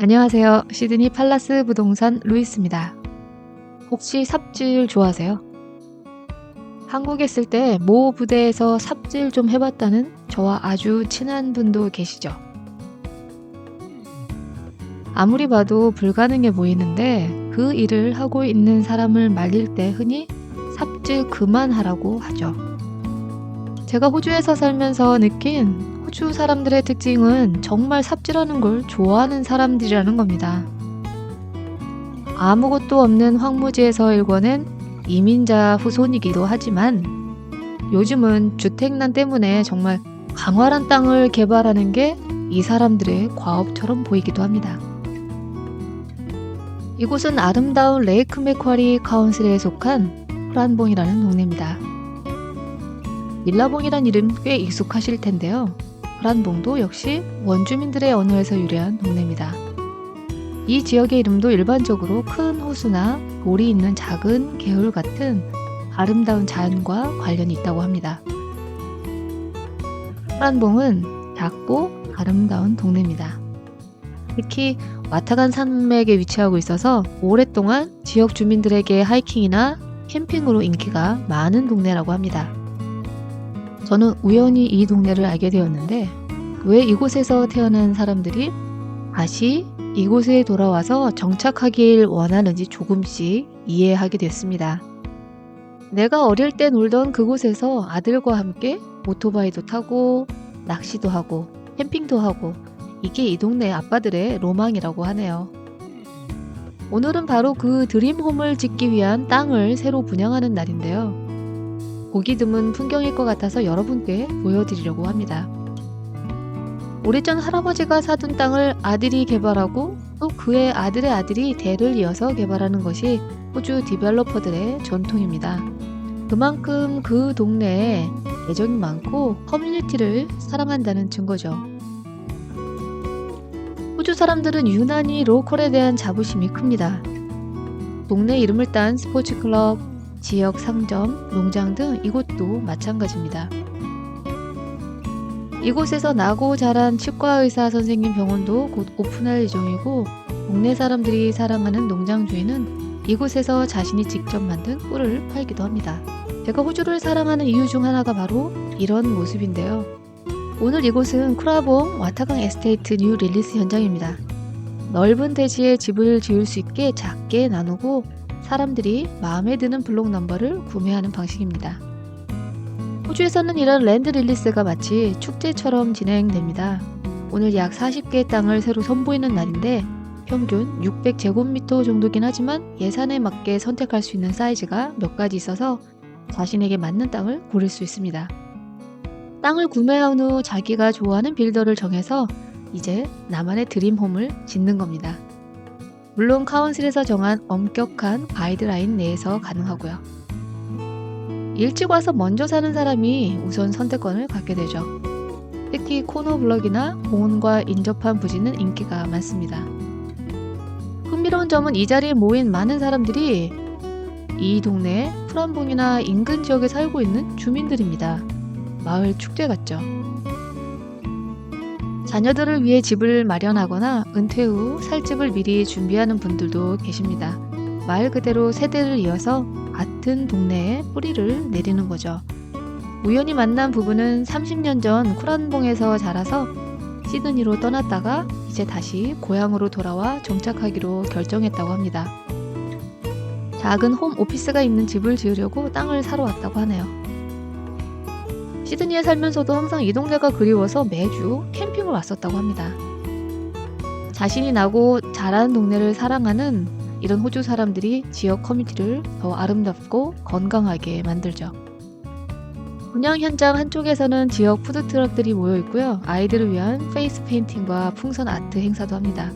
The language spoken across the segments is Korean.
안녕하세요. 시드니 팔라스 부동산 루이스입니다. 혹시 삽질 좋아하세요? 한국에 있을 때 모 부대에서 삽질 좀 해봤다는 저와 아주 친한 분도 계시죠? 아무리 봐도 불가능해 보이는데 그 일을 하고 있는 사람을 말릴 때 흔히 삽질 그만하라고 하죠. 제가 호주에서 살면서 느낀 호주 사람들의 특징은 정말 삽질하는 걸 좋아하는 사람들이라는 겁니다. 아무것도 없는 황무지에서 일궈낸 이민자 후손이기도 하지만 요즘은 주택난 때문에 정말 광활한 땅을 개발하는 게 이 사람들의 과업처럼 보이기도 합니다. 이곳은 아름다운 레이크 맥쿼리 카운슬에 속한 프란봉이라는 동네입니다. 밀라봉이란 이름 꽤 익숙하실 텐데요. 프란봉도 역시 원주민들의 언어에서 유래한 동네입니다. 이 지역의 이름도 일반적으로 큰 호수나 돌이 있는 작은 개울 같은 아름다운 자연과 관련이 있다고 합니다. 프란봉은 작고 아름다운 동네입니다. 특히 와타간 산맥에 위치하고 있어서 오랫동안 지역 주민들에게 하이킹이나 캠핑으로 인기가 많은 동네라고 합니다. 저는 우연히 이 동네를 알게 되었는데 왜 이곳에서 태어난 사람들이 다시 이곳에 돌아와서 정착하길 원하는지 조금씩 이해하게 됐습니다. 내가 어릴 때 놀던 그곳에서 아들과 함께 오토바이도 타고 낚시도 하고 캠핑도 하고 이게 이 동네 아빠들의 로망이라고 하네요. 오늘은 바로 그 드림홈을 짓기 위한 땅을 새로 분양하는 날인데요. 보기 드문 풍경일 것 같아서 여러분께 보여드리려고 합니다. 오래전 할아버지가 사둔 땅을 아들이 개발하고 또 그의 아들의 아들이 대를 이어서 개발하는 것이 호주 디벨로퍼들의 전통입니다. 그만큼 그 동네에 애정이 많고 커뮤니티를 사랑한다는 증거죠. 호주 사람들은 유난히 로컬에 대한 자부심이 큽니다. 동네 이름을 딴 스포츠클럽, 지역 상점, 농장 등 이곳도 마찬가지입니다. 이곳에서 나고 자란 치과의사 선생님 병원도 곧 오픈할 예정이고 동네 사람들이 사랑하는 농장 주인은 이곳에서 자신이 직접 만든 꿀을 팔기도 합니다. 제가 호주를 사랑하는 이유 중 하나가 바로 이런 모습인데요. 오늘 이곳은 크라봉 와타강 에스테이트 뉴 릴리스 현장입니다. 넓은 대지에 집을 지을 수 있게 작게 나누고 사람들이 마음에 드는 블록 넘버를 구매하는 방식입니다. 호주에서는 이런 랜드 릴리스가 마치 축제처럼 진행됩니다. 오늘 약 40개의 땅을 새로 선보이는 날인데 평균 600제곱미터 정도긴 하지만 예산에 맞게 선택할 수 있는 사이즈가 몇 가지 있어서 자신에게 맞는 땅을 고를 수 있습니다. 땅을 구매한 후 자기가 좋아하는 빌더를 정해서 이제 나만의 드림홈을 짓는 겁니다. 물론 카운슬에서 정한 엄격한 가이드라인 내에서 가능하고요. 일찍 와서 먼저 사는 사람이 우선 선택권을 갖게 되죠. 특히 코너 블럭이나 공원과 인접한 부지는 인기가 많습니다. 흥미로운 점은 이 자리에 모인 많은 사람들이 이 동네 프란봉이나 인근 지역에 살고 있는 주민들입니다. 마을 축제 같죠. 자녀들을 위해 집을 마련하거나 은퇴 후 살 집을 미리 준비하는 분들도 계십니다. 말 그대로 세대를 이어서 같은 동네에 뿌리를 내리는 거죠. 우연히 만난 부부는 30년 전 프란봉에서 자라서 시드니로 떠났다가 이제 다시 고향으로 돌아와 정착하기로 결정했다고 합니다. 작은 홈 오피스가 있는 집을 지으려고 땅을 사러 왔다고 하네요. 시드니에 살면서도 항상 이 동네가 그리워서 매주 캠핑을 왔었다고 합니다. 자신이 나고 자란 동네를 사랑하는 이런 호주 사람들이 지역 커뮤니티를 더 아름답고 건강하게 만들죠. 분양 현장 한쪽에서는 지역 푸드트럭들이 모여 있고요. 아이들을 위한 페이스 페인팅과 풍선 아트 행사도 합니다.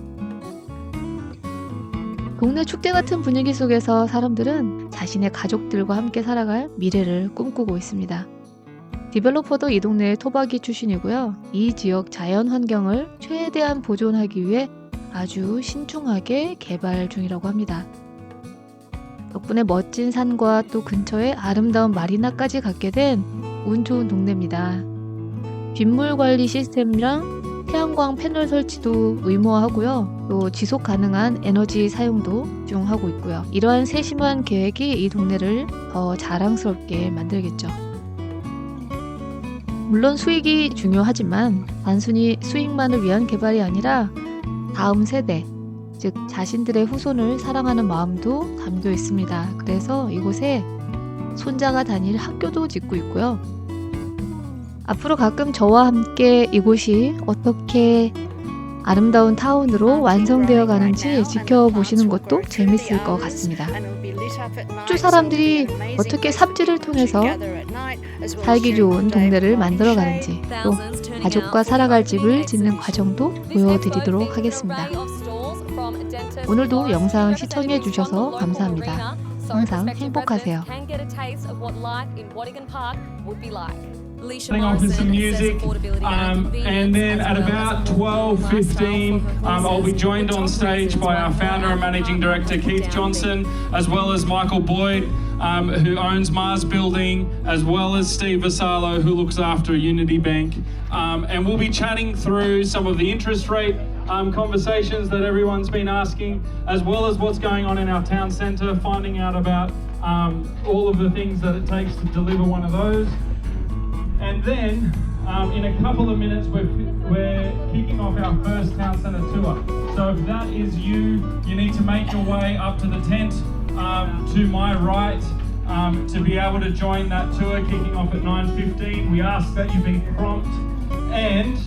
동네 축제 같은 분위기 속에서 사람들은 자신의 가족들과 함께 살아갈 미래를 꿈꾸고 있습니다. 디벨로퍼도 이 동네의 토박이 출신이고요. 이 지역 자연 환경을 최대한 보존하기 위해 아주 신중하게 개발 중이라고 합니다. 덕분에 멋진 산과 또 근처에 아름다운 마리나까지 갖게 된 운 좋은 동네입니다. 빗물 관리 시스템이랑 태양광 패널 설치도 의무화하고요. 또 지속 가능한 에너지 사용도 집중하고 있고요. 이러한 세심한 계획이 이 동네를 더 자랑스럽게 만들겠죠. 물론 수익이 중요하지만 단순히 수익만을 위한 개발이 아니라 다음 세대, 즉 자신들의 후손을 사랑하는 마음도 담겨 있습니다. 그래서 이곳에 손자가 다닐 학교도 짓고 있고요. 앞으로 가끔 저와 함께 이곳이 어떻게 아름다운 타운으로 완성되어 가는지 지켜보시는 것도 재밌을 것 같습니다. 호주 사람들이 어떻게 삽질을 통해서 살기 좋은 동네를 만들어 가는지, 또 가족과 살아갈 집을 짓는 과정도 보여드리도록 하겠습니다. 오늘도 영상 시청해 주셔서 감사합니다. 항상 행복하세요. Starting off with some music, and then at about 12:15, I'll be joined on stage by our founder and managing director Keith Johnson, as well as Michael Boyd, who owns Mars Building, as well as Steve Vassallo, who looks after Unity Bank, and we'll be chatting through some of the interest rate conversations that everyone's been asking, as well as what's going on in our town centre, finding out about all of the things that it takes to deliver one of those. And then, in a couple of minutes, we're kicking off our first town centre tour. So if that is you, you need to make your way up to the tent to my right to be able to join that tour kicking off at 9:15. We ask that you be prompt, and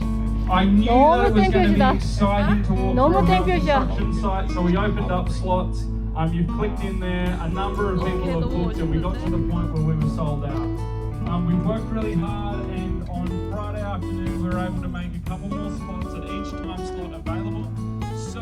I knew that it was going to be exciting to walk through a construction site, so we opened up slots. You've clicked in there, a number of people have booked, and we got to the point where we were sold out. We've worked really hard, and on Friday afternoon we were able to make a couple more spots at each time slot available. So